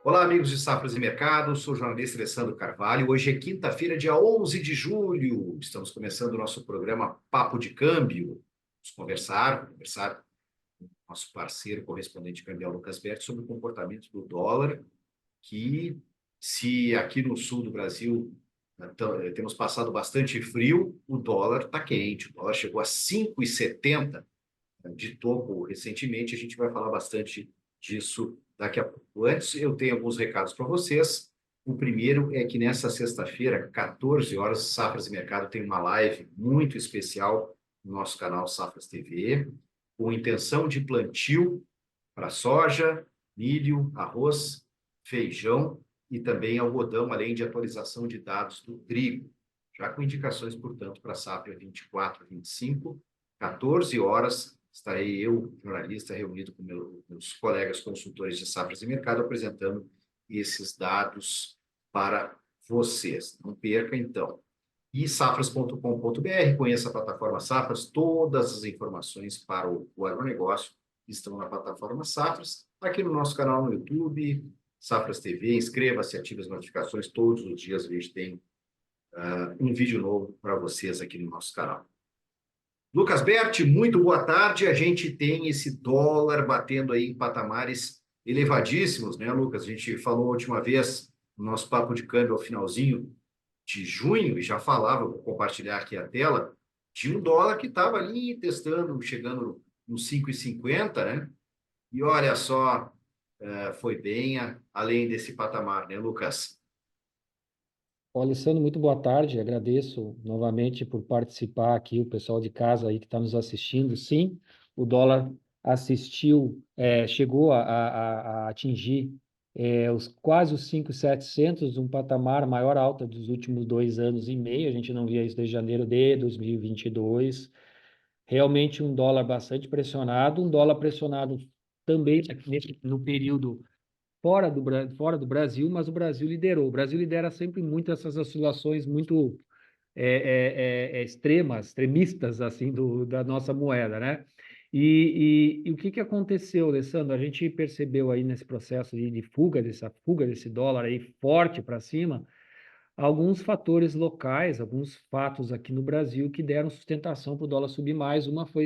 Olá, amigos de Safras e Mercado, sou o jornalista Alessandro Carvalho. Hoje é quinta-feira, dia 11 de julho. Estamos começando o nosso programa Papo de Câmbio. Vamos conversar com o nosso parceiro, correspondente cambial Lucas Berti, sobre o comportamento do dólar, que se aqui no sul do Brasil temos passado bastante frio, o dólar está quente. O dólar chegou a 5,70 de topo recentemente. A gente vai falar bastante disso daqui a pouco. Antes, eu tenho alguns recados para vocês. O primeiro é que nessa sexta-feira, 14 horas, Safras e Mercado tem uma live muito especial no nosso canal Safras TV, com intenção de plantio para soja, milho, arroz, feijão e também algodão, além de atualização de dados do trigo, já com indicações, portanto, para a safra 24, 25, 14 horas, estarei eu, jornalista, reunido com meus colegas consultores de safras e mercado, apresentando esses dados para vocês. Não perca, então. E safras.com.br, conheça a plataforma Safras, todas as informações para o agronegócio estão na plataforma Safras, aqui no nosso canal no YouTube, Safras TV, inscreva-se, ative as notificações, todos os dias a gente tem um vídeo novo para vocês aqui no nosso canal. Lucas Berti, muito boa tarde. A gente tem esse dólar batendo aí em patamares elevadíssimos, né, Lucas? A gente falou a última vez no nosso papo de câmbio ao finalzinho de junho, e já falava, vou compartilhar aqui a tela, de um dólar que estava ali testando, chegando nos 5,50, né? E olha só, foi bem além desse patamar, né, Lucas? Ô, Alessandro, muito boa tarde. Agradeço novamente por participar aqui, o pessoal de casa aí que está nos assistindo. Sim, o dólar chegou a atingir quase os 5.700, um patamar maior alta dos últimos 2 anos e meio. A gente não via isso desde janeiro de 2022. Realmente um dólar bastante pressionado, um dólar pressionado também no período fora do Brasil, mas o Brasil liderou. O Brasil lidera sempre muito essas oscilações muito extremistas assim da nossa moeda, né? E o que que aconteceu, Alessandro? A gente percebeu aí nesse processo de fuga, dessa fuga desse dólar aí forte para cima, alguns fatores locais, alguns fatos aqui no Brasil que deram sustentação para o dólar subir mais. Uma foi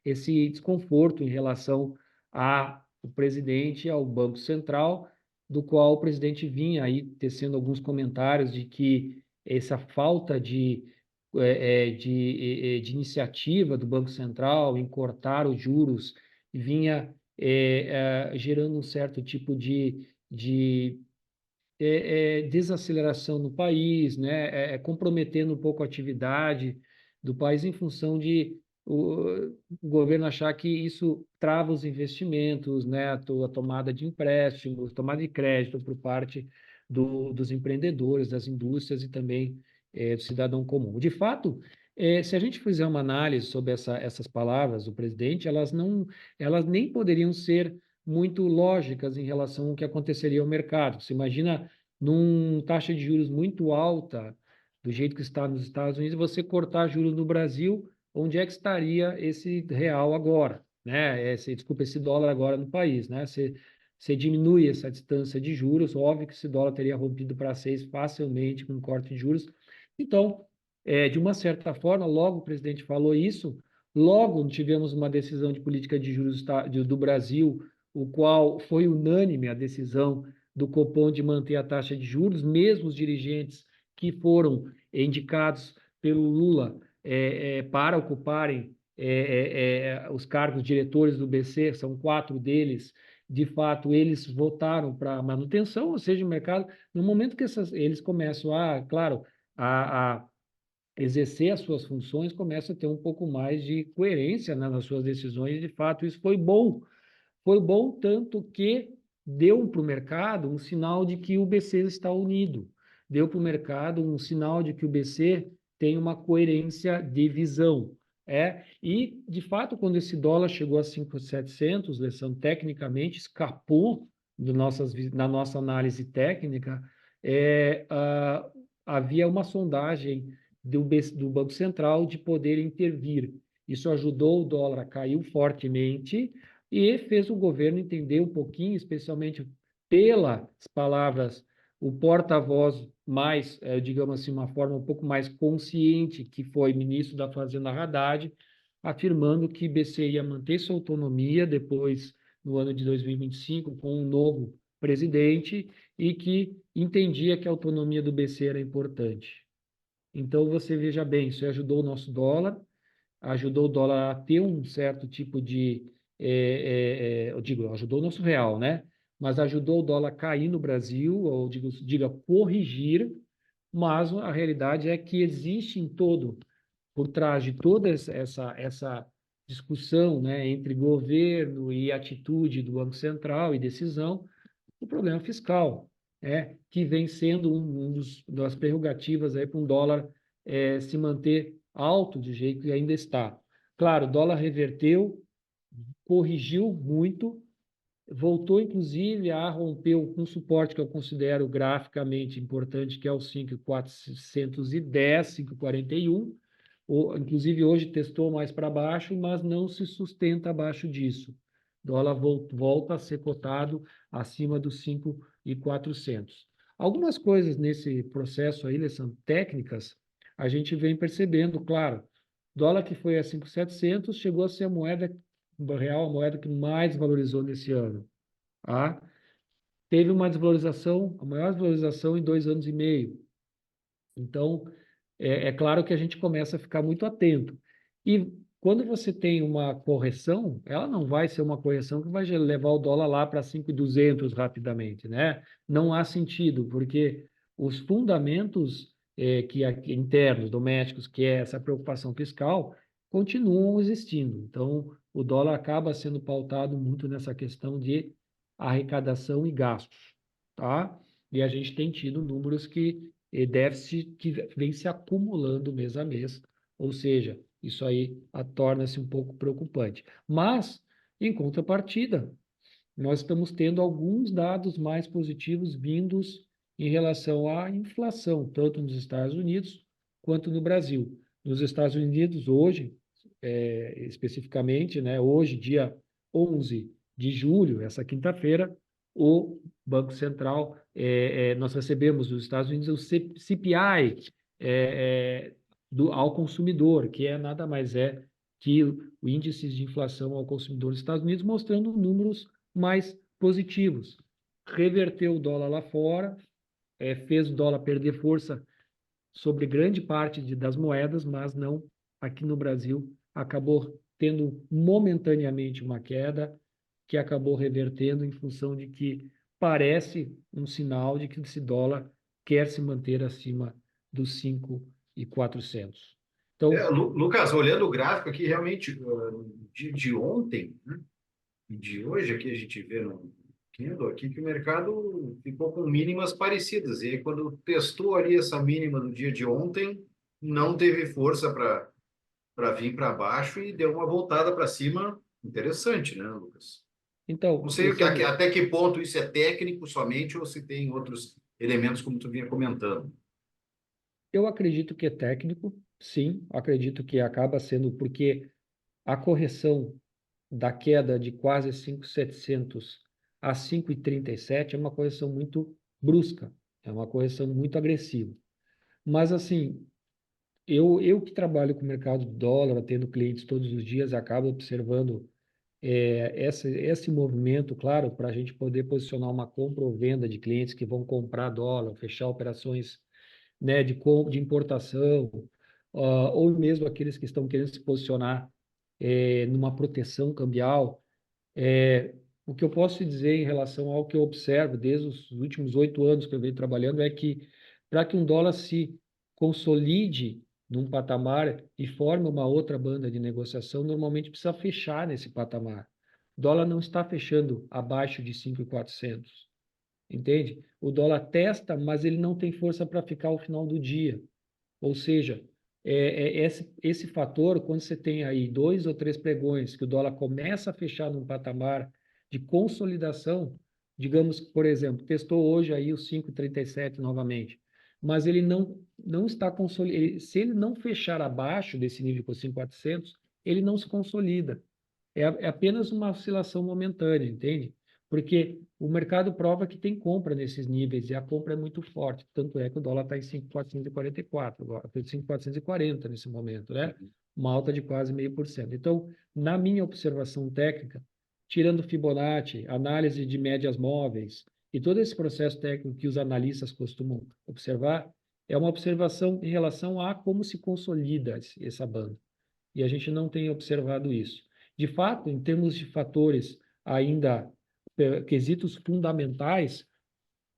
esse desconforto em relação ao presidente, ao Banco Central, do qual o presidente vinha aí tecendo alguns comentários de que essa falta de iniciativa do Banco Central em cortar os juros vinha gerando um certo tipo de desaceleração no país, né? Comprometendo um pouco a atividade do país em função de o governo achar que isso trava os investimentos, né? A tomada de empréstimos, tomada de crédito por parte dos empreendedores, das indústrias e também do cidadão comum. De fato, se a gente fizer uma análise sobre essas palavras do presidente, elas nem poderiam ser muito lógicas em relação ao que aconteceria ao mercado. Você imagina numa taxa de juros muito alta, do jeito que está nos Estados Unidos, você cortar juros no Brasil, onde é que estaria esse real agora, né? Desculpa, esse dólar agora no país, né? Você diminui essa distância de juros, óbvio que esse dólar teria rompido para 6 facilmente com um corte de juros. Então, de uma certa forma, logo o presidente falou isso, logo tivemos uma decisão de política de juros do Brasil, o qual foi unânime a decisão do Copom de manter a taxa de juros, mesmo os dirigentes que foram indicados pelo Lula para ocuparem os cargos diretores do BC, são 4 deles, de fato, eles votaram para manutenção, ou seja, o mercado, no momento que eles começam claro, a exercer as suas funções, começa a ter um pouco mais de coerência, né, nas suas decisões, e de fato isso foi bom. Foi bom tanto que deu para o mercado um sinal de que o BC está unido, deu para o mercado um sinal de que o BC tem uma coerência de visão. E, de fato, quando esse dólar chegou a 5.700, Alessandro, tecnicamente escapou na nossa análise técnica, havia uma sondagem do Banco Central de poder intervir. Isso ajudou o dólar a cair fortemente, e fez o governo entender um pouquinho, especialmente pelas palavras, o porta-voz mais, digamos assim, uma forma um pouco mais consciente, que foi ministro da Fazenda Haddad, afirmando que BC ia manter sua autonomia depois, no ano de 2025, com um novo presidente, e que entendia que a autonomia do BC era importante. Então, você veja bem, isso ajudou o nosso dólar, ajudou o dólar a ter um certo tipo de, eu digo, ajudou o nosso real, né? Mas ajudou o dólar a cair no Brasil, ou diga, corrigir, mas a realidade é que existe em todo, por trás de toda essa discussão, né, entre governo e atitude do Banco Central e decisão, o problema fiscal, que vem sendo das prerrogativas aí para um dólar se manter alto do jeito que ainda está. Claro, o dólar reverteu, corrigiu muito, voltou inclusive a romper um suporte que eu considero graficamente importante, que é o 5.410, 5,41. Inclusive hoje testou mais para baixo, mas não se sustenta abaixo disso. O dólar volta a ser cotado acima dos 5.400. Algumas coisas nesse processo aí, são técnicas, a gente vem percebendo, claro. Dólar que foi a 5.700 chegou a ser a moeda real, a moeda que mais valorizou nesse ano. Tá? Teve uma desvalorização, a maior desvalorização em 2 anos e meio. Então, é claro que a gente começa a ficar muito atento. E quando você tem uma correção, ela não vai ser uma correção que vai levar o dólar lá para 5.200 rapidamente, né? Não há sentido, porque os fundamentos internos, domésticos, que é essa preocupação fiscal, continuam existindo. Então, o dólar acaba sendo pautado muito nessa questão de arrecadação e gastos, tá? E a gente tem tido números déficit que vem se acumulando mês a mês, ou seja, isso aí torna-se um pouco preocupante. Mas, em contrapartida, nós estamos tendo alguns dados mais positivos vindos em relação à inflação, tanto nos Estados Unidos quanto no Brasil. Nos Estados Unidos, hoje, especificamente, né, hoje, dia 11 de julho, essa quinta-feira, o Banco Central, nós recebemos dos Estados Unidos o CPI ao consumidor, que nada mais que o índice de inflação ao consumidor dos Estados Unidos, mostrando números mais positivos. Reverteu o dólar lá fora, fez o dólar perder força sobre grande parte das moedas, mas não aqui no Brasil. Acabou tendo momentaneamente uma queda que acabou revertendo em função de que parece um sinal de que esse dólar quer se manter acima dos 5.400. Então, Lucas, olhando o gráfico aqui, realmente, de ontem, né, e de hoje, aqui a gente vê no Kindle aqui que o mercado ficou com mínimas parecidas. E aí, quando testou ali essa mínima do dia de ontem, não teve força para vir para baixo e deu uma voltada para cima interessante, né, Lucas? Não então, sei Luciano, até que ponto isso é técnico somente ou se tem outros elementos, como tu vinha comentando. eu acredito que é técnico, sim, acredito que acaba sendo porque a correção da queda de quase 5.700 a 5,37 é uma correção muito brusca, é uma correção muito agressiva. Mas, assim, eu que trabalho com o mercado de dólar, tendo clientes todos os dias, acabo observando esse movimento, claro, para a gente poder posicionar uma compra ou venda de clientes que vão comprar dólar, fechar operações, né, de importação, ou mesmo aqueles que estão querendo se posicionar numa proteção cambial. O que eu posso te dizer em relação ao que eu observo desde os últimos 8 anos que eu venho trabalhando é que para que um dólar se consolide num patamar e forme uma outra banda de negociação, normalmente precisa fechar nesse patamar. O dólar não está fechando abaixo de 5.400, entende? O dólar testa, mas ele não tem força para ficar ao final do dia. Ou seja, esse fator, quando você tem aí 2 ou 3 pregões que o dólar começa a fechar num patamar de consolidação, digamos, por exemplo, testou hoje aí o 5,37 novamente, mas ele não está consolidado. Se ele não fechar abaixo desse nível por 5.400, ele não se consolida. É apenas uma oscilação momentânea, entende? porque o mercado prova que tem compra nesses níveis, e a compra é muito forte, tanto é que o dólar está em 5.444 agora, 5.440 nesse momento, né? Uma alta de quase 0,5%. Então, na minha observação técnica, tirando Fibonacci, análise de médias móveis e todo esse processo técnico que os analistas costumam observar, é uma observação em relação a como se consolida essa banda. E a gente não tem observado isso. De fato, em termos de fatores ainda quesitos fundamentais,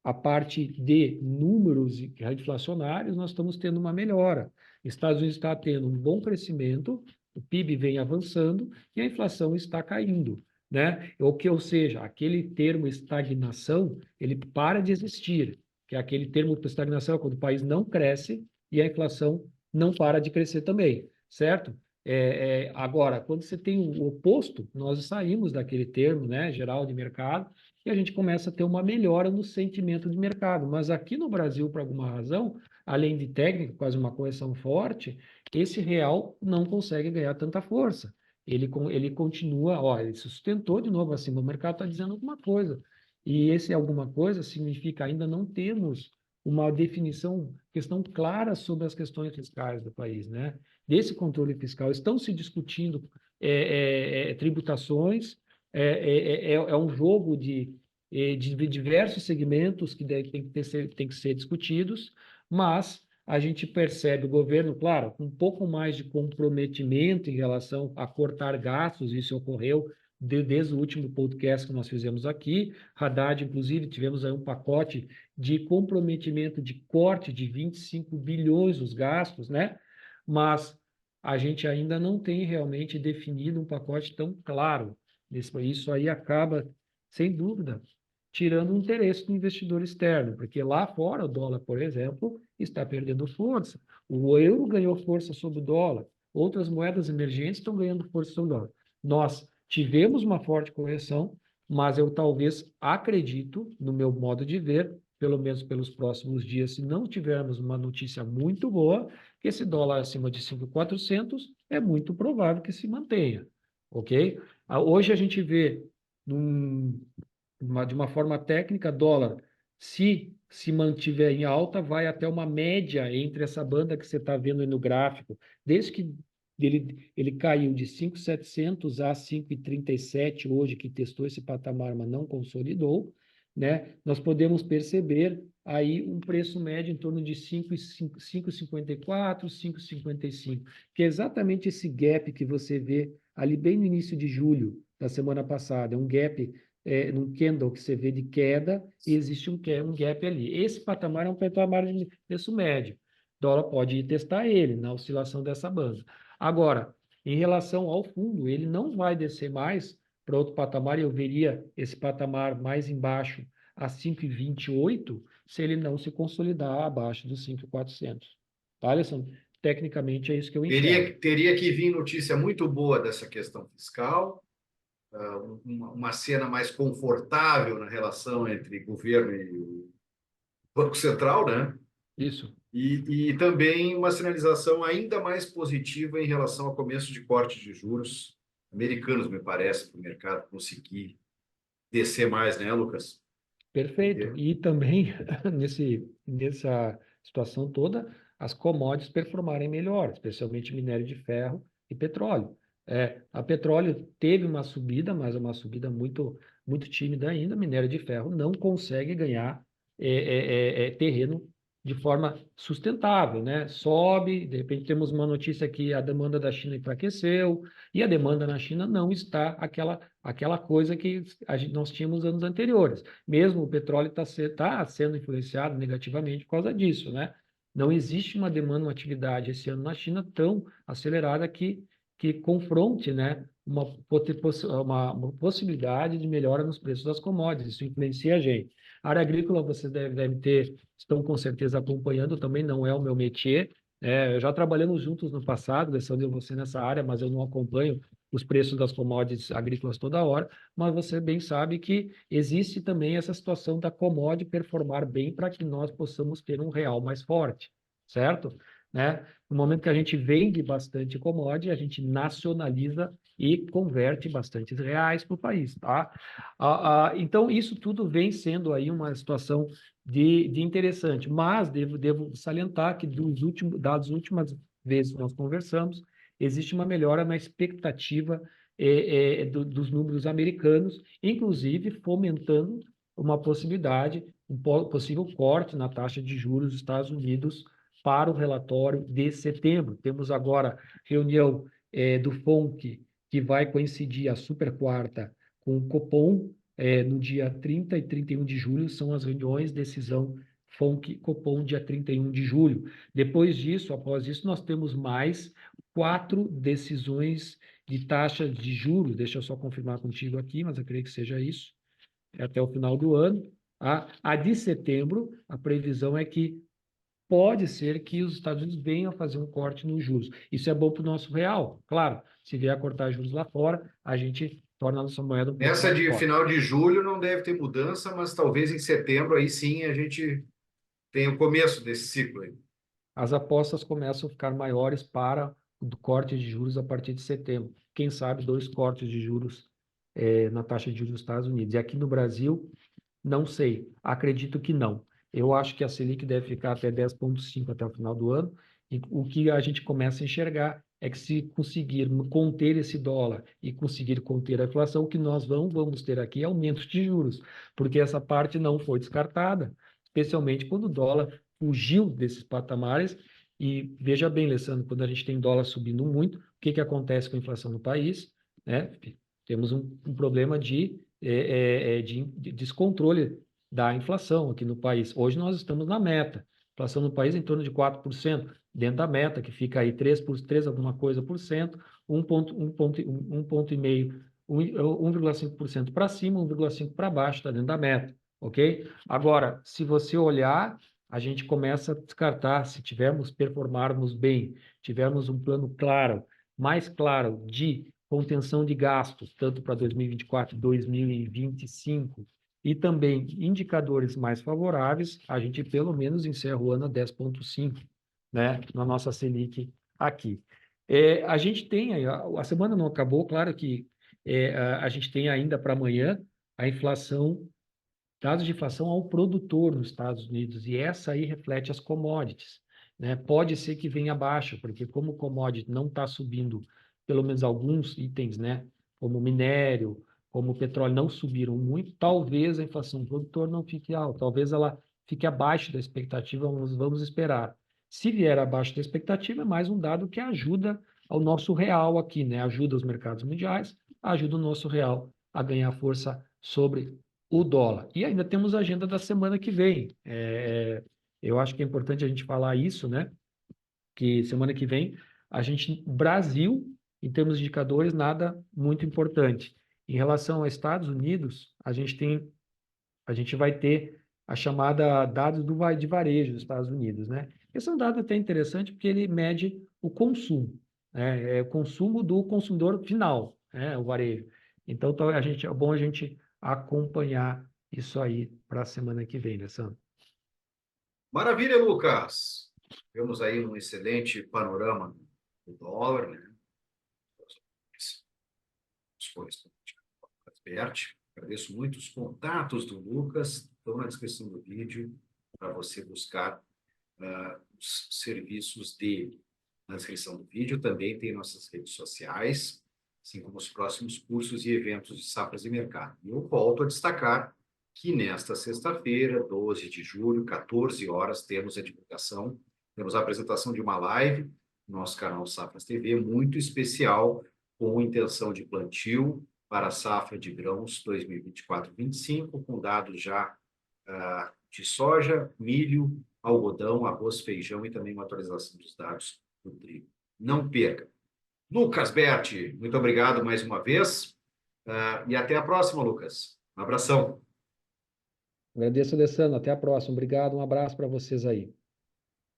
a parte de números inflacionários, nós estamos tendo uma melhora. Estados Unidos está tendo um bom crescimento, o PIB vem avançando e a inflação está caindo, né? Ou seja, aquele termo estagnação, ele para de existir, que é aquele termo de estagnação quando o país não cresce e a inflação não para de crescer também, certo? Agora, quando você tem o oposto, nós saímos daquele termo, né, geral de mercado, e a gente começa a ter uma melhora no sentimento de mercado. Mas aqui no Brasil, por alguma razão, além de técnica, quase uma correção forte, esse real não consegue ganhar tanta força. Ele continua, ó, ele se sustentou de novo acima, o mercado está dizendo alguma coisa. E esse alguma coisa significa ainda não temos uma definição, questão clara sobre as questões fiscais do país, né? Desse controle fiscal. Estão se discutindo tributações, é um jogo de diversos segmentos que tem que ser discutidos, mas a gente percebe o governo, claro, com um pouco mais de comprometimento em relação a cortar gastos, isso ocorreu desde o último podcast que nós fizemos aqui. Haddad, inclusive, tivemos aí um pacote de comprometimento de corte de 25 bilhões dos gastos, né? Mas a gente ainda não tem realmente definido um pacote tão claro. Isso aí acaba, sem dúvida, tirando o interesse do investidor externo, porque lá fora o dólar, por exemplo, está perdendo força. O euro ganhou força sobre o dólar, outras moedas emergentes estão ganhando força sobre o dólar. Nós tivemos uma forte correção, mas eu talvez acredito, no meu modo de ver, pelo menos pelos próximos dias, se não tivermos uma notícia muito boa, que esse dólar acima de 5.400 é muito provável que se mantenha, ok? Hoje a gente vê de uma forma técnica, dólar, se mantiver em alta, vai até uma média entre essa banda que você está vendo aí no gráfico, desde que ele caiu de 5.700 a 5.37 hoje, que testou esse patamar, mas não consolidou, né? Nós podemos perceber aí um preço médio em torno de 5,54, 5,55, que é exatamente esse gap que você vê ali bem no início de julho da semana passada, é um gap num candle que você vê de queda e existe um gap ali. Esse patamar é um patamar de preço médio. O dólar pode ir testar ele na oscilação dessa banda. Agora, em relação ao fundo, ele não vai descer mais para outro patamar, eu veria esse patamar mais embaixo a 5,28 se ele não se consolidar abaixo dos 5.400. Tá, Alessandro? Tecnicamente é isso que eu enxergo. Teria que vir notícia muito boa dessa questão fiscal, uma cena mais confortável na relação entre governo e o Banco Central, né? Isso. E também uma sinalização ainda mais positiva em relação ao começo de corte de juros americanos, me parece, para o mercado conseguir descer mais, né, Lucas? Perfeito. E também, nessa situação toda, as commodities performarem melhor, especialmente minério de ferro e petróleo. A petróleo teve uma subida, mas é uma subida muito tímida ainda. Minério de ferro não consegue ganhar terreno de forma sustentável, né? Sobe, de repente temos uma notícia que a demanda da China enfraqueceu, e a demanda na China não está aquela coisa que nós tínhamos anos anteriores. Mesmo o petróleo tá sendo influenciado negativamente por causa disso, né? Não existe uma demanda, uma atividade esse ano na China tão acelerada que confronte, né, uma possibilidade de melhora nos preços das commodities. Isso influencia a gente. A área agrícola, vocês estão com certeza acompanhando, também não é o meu métier. Já trabalhamos juntos no passado, Alessandro e você nessa área, mas eu não acompanho os preços das commodities agrícolas toda hora, mas você bem sabe que existe também essa situação da commodity performar bem para que nós possamos ter um real mais forte, certo? né? No momento que a gente vende bastante commodity, a gente nacionaliza e converte bastantes reais para o país, tá? Então, isso tudo vem sendo aí uma situação de interessante, mas devo salientar que das últimas vezes que nós conversamos, existe uma melhora na expectativa dos números americanos, inclusive fomentando uma possibilidade, possível corte na taxa de juros dos Estados Unidos para o relatório de setembro. Temos agora reunião do FONC, que vai coincidir a super quarta com o Copom, no dia 30 e 31 de julho, são as reuniões, decisão FONC-Copom, dia 31 de julho. Depois disso, após isso, nós temos mais 4 decisões de taxa de juros, deixa eu só confirmar contigo aqui, mas eu creio que seja isso, até o final do ano. A de setembro, a previsão é que pode ser que os Estados Unidos venham a fazer um corte nos juros. Isso é bom para o nosso real. Claro, se vier a cortar juros lá fora, a gente torna a nossa moeda um pouco Nessa mais de forte. final de julho não deve ter mudança, mas talvez em setembro aí sim a gente tenha o começo desse ciclo aí. As apostas começam a ficar maiores para o corte de juros a partir de setembro. Quem sabe 2 cortes de juros na taxa de juros dos Estados Unidos. E aqui no Brasil, não sei, acredito que não. Eu acho que a Selic deve ficar até 10,5 até o final do ano. E o que a gente começa a enxergar é que se conseguir conter esse dólar e conseguir conter a inflação, o que nós vamos ter aqui é aumento de juros, porque essa parte não foi descartada, especialmente quando o dólar fugiu desses patamares. E veja bem, Alessandro, quando a gente tem dólar subindo muito, o que acontece com a inflação no país? Né? Temos um problema de descontrole da inflação aqui no país. Hoje nós estamos na meta. Inflação no país em torno de 4%, dentro da meta, que fica aí 3 alguma coisa por cento, 1,5%, 1,5% para cima, 1,5% para baixo, está dentro da meta, ok? Agora, se você olhar, a gente começa a descartar, se performarmos bem, tivermos um plano claro, mais claro de contenção de gastos, tanto para 2024 e 2025, e também indicadores mais favoráveis, a gente pelo menos encerra o ano a 10,5, né, na nossa Selic aqui. A gente tem, a semana não acabou, claro que a gente tem ainda para amanhã a inflação, dados de inflação ao produtor nos Estados Unidos, e essa aí reflete as commodities, né? Pode ser que venha abaixo, porque como o commodity não está subindo, pelo menos alguns itens, né? Como minério, como petróleo não subiram muito, talvez a inflação do produtor não fique alta, talvez ela fique abaixo da expectativa, vamos esperar. Se vier abaixo da expectativa, é mais um dado que ajuda ao nosso real aqui, né? Ajuda os mercados mundiais, ajuda o nosso real a ganhar força sobre o dólar. E ainda temos a agenda da semana que vem. Eu acho que é importante a gente falar isso, né? Que semana que vem Brasil, em termos de indicadores, nada muito importante. Em relação aos Estados Unidos, a gente vai ter a chamada dados de varejo dos Estados Unidos, né? Esse é um dado até interessante porque ele mede o consumo, né? É o consumo do consumidor final, né? O varejo. Então, é bom a gente acompanhar isso aí para a semana que vem, né, Sandro? Maravilha, Lucas. Temos aí um excelente panorama do dólar, né? Os correspondentes ao Casbert. Agradeço muito os contatos do Lucas, estão na descrição do vídeo para você buscar os serviços dele. Na descrição do vídeo também tem nossas redes sociais, assim como os próximos cursos e eventos de safras e mercado. E eu volto a destacar que nesta sexta-feira, 12 de julho, 14 horas, temos a apresentação de uma live no nosso canal Safras TV, muito especial, com intenção de plantio para a safra de grãos 2024-25, com dados já de soja, milho, algodão, arroz, feijão e também uma atualização dos dados do trigo. Não perca. Lucas Berti, muito obrigado mais uma vez. E até a próxima, Lucas. Um abração. Agradeço, Alessandro. Até a próxima. Obrigado. Um abraço para vocês aí.